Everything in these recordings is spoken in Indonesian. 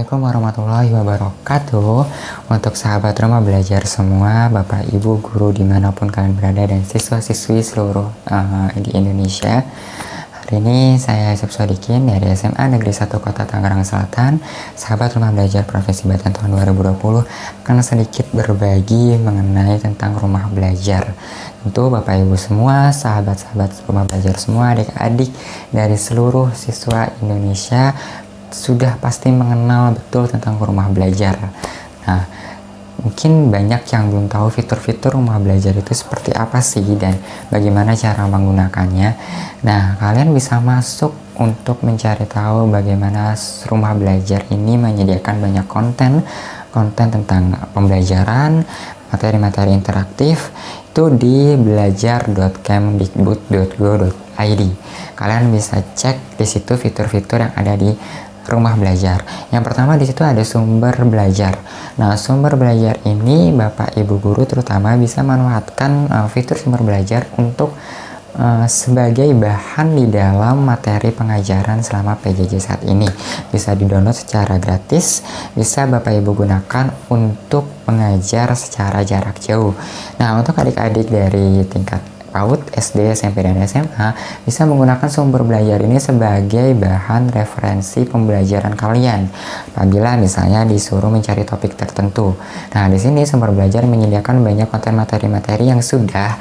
Assalamualaikum warahmatullahi wabarakatuh. Untuk sahabat rumah belajar semua, Bapak Ibu guru dimanapun kalian berada, dan siswa-siswi seluruh di Indonesia. Hari ini saya Yusuf Sodikin dari SMA Negeri 1 Kota Tangerang Selatan. Sahabat rumah belajar Profesi Batan tahun 2020 akan sedikit berbagi mengenai tentang rumah belajar. Tentu Bapak Ibu semua, sahabat-sahabat rumah belajar semua, adik-adik dari seluruh siswa Indonesia sudah pasti mengenal betul tentang rumah belajar. Nah, mungkin banyak yang belum tahu fitur-fitur rumah belajar itu seperti apa sih dan bagaimana cara menggunakannya. Nah, kalian bisa masuk untuk mencari tahu bagaimana rumah belajar ini menyediakan banyak konten tentang pembelajaran, materi-materi interaktif itu di belajar.kemdikbud.go.id. Kalian bisa cek di situ fitur-fitur yang ada di rumah belajar. Yang pertama di situ ada sumber belajar. Nah, sumber belajar ini Bapak Ibu guru terutama bisa memanfaatkan fitur sumber belajar untuk sebagai bahan di dalam materi pengajaran selama PJJ saat ini. Bisa di-download secara gratis, bisa Bapak Ibu gunakan untuk mengajar secara jarak jauh. Nah, untuk adik-adik dari tingkat PAUD, SD, SMP, dan SMA bisa menggunakan sumber belajar ini sebagai bahan referensi pembelajaran kalian apabila misalnya disuruh mencari topik tertentu. Nah, di sini sumber belajar menyediakan banyak konten materi-materi yang sudah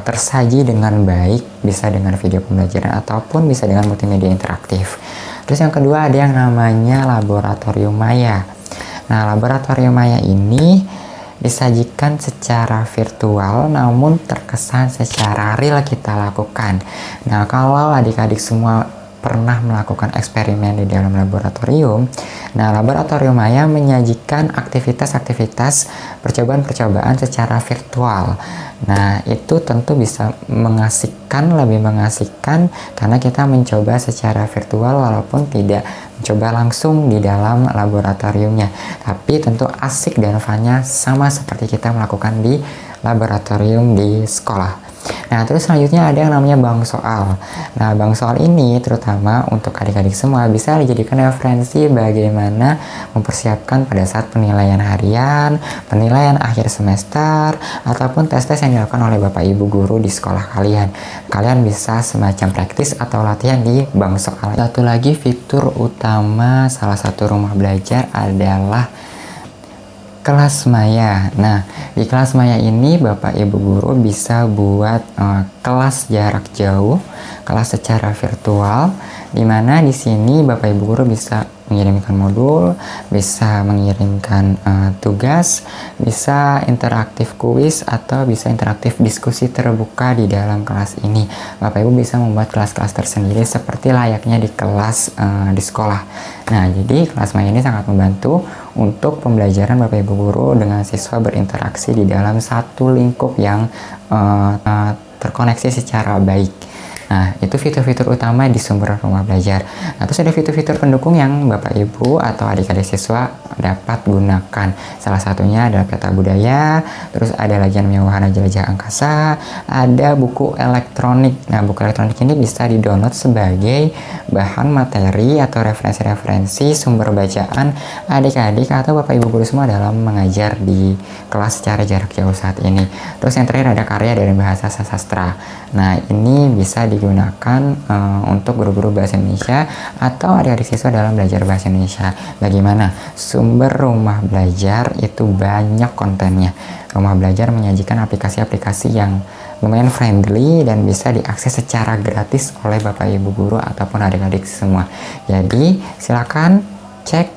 tersaji dengan baik, bisa dengan video pembelajaran ataupun bisa dengan multimedia interaktif. Terus yang kedua ada yang namanya Laboratorium Maya. Nah, Laboratorium Maya ini disajikan secara virtual namun terkesan secara real kita lakukan. Nah, kalau adik-adik semua pernah melakukan eksperimen di dalam laboratorium, nah Laboratorium Maya menyajikan aktivitas-aktivitas percobaan-percobaan secara virtual. Nah, itu tentu bisa mengasihkan, lebih mengasihkan karena kita mencoba secara virtual walaupun tidak mencoba langsung di dalam laboratoriumnya. Tapi tentu asik dan fun-nya sama seperti kita melakukan di laboratorium di sekolah. Nah, terus selanjutnya ada yang namanya bank soal. Nah, bank soal ini terutama untuk adik-adik semua bisa dijadikan referensi bagaimana mempersiapkan pada saat penilaian harian, penilaian akhir semester, ataupun tes-tes yang dilakukan oleh Bapak Ibu guru di sekolah kalian. Kalian bisa semacam praktis atau latihan di bank soal. Satu lagi fitur utama salah satu rumah belajar adalah kelas maya. Nah, di kelas maya ini Bapak Ibu guru bisa buat kelas jarak jauh, kelas secara virtual, di mana di sini Bapak Ibu guru bisa mengirimkan modul, bisa mengirimkan tugas, bisa interaktif kuis, atau bisa interaktif diskusi terbuka di dalam kelas ini. Bapak Ibu bisa membuat kelas-kelas tersendiri seperti layaknya di kelas di sekolah. Nah, jadi kelas maya ini sangat membantu untuk pembelajaran Bapak Ibu guru dengan siswa berinteraksi di dalam satu lingkup yang terkoneksi secara baik. Nah, itu fitur-fitur utama di sumber rumah belajar. Nah, terus ada fitur-fitur pendukung yang Bapak Ibu atau adik-adik siswa dapat gunakan. Salah satunya adalah peta budaya, terus ada lagi yang namanya wahana jelajah angkasa, ada buku elektronik. Nah, buku elektronik ini bisa di-download sebagai bahan materi atau referensi-referensi sumber bacaan adik-adik atau Bapak Ibu guru semua dalam mengajar di kelas secara jarak jauh saat ini. Terus yang terakhir ada karya dari bahasa sastra. Nah, ini bisa digunakan untuk guru-guru bahasa Indonesia atau adik-adik siswa dalam belajar bahasa Indonesia. Bagaimana? Sumber rumah belajar itu banyak kontennya. Rumah belajar menyajikan aplikasi-aplikasi yang lumayan friendly dan bisa diakses secara gratis oleh Bapak Ibu guru ataupun adik-adik semua. Jadi, silakan cek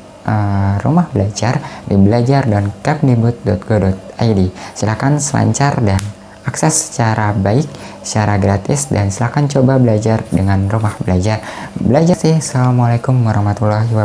rumah belajar di belajar.kemdikbud.go.id. Silakan selancar dan akses secara baik, secara gratis, dan silakan coba belajar dengan rumah belajar. Belajar sih. Assalamualaikum warahmatullahi wabarakatuh.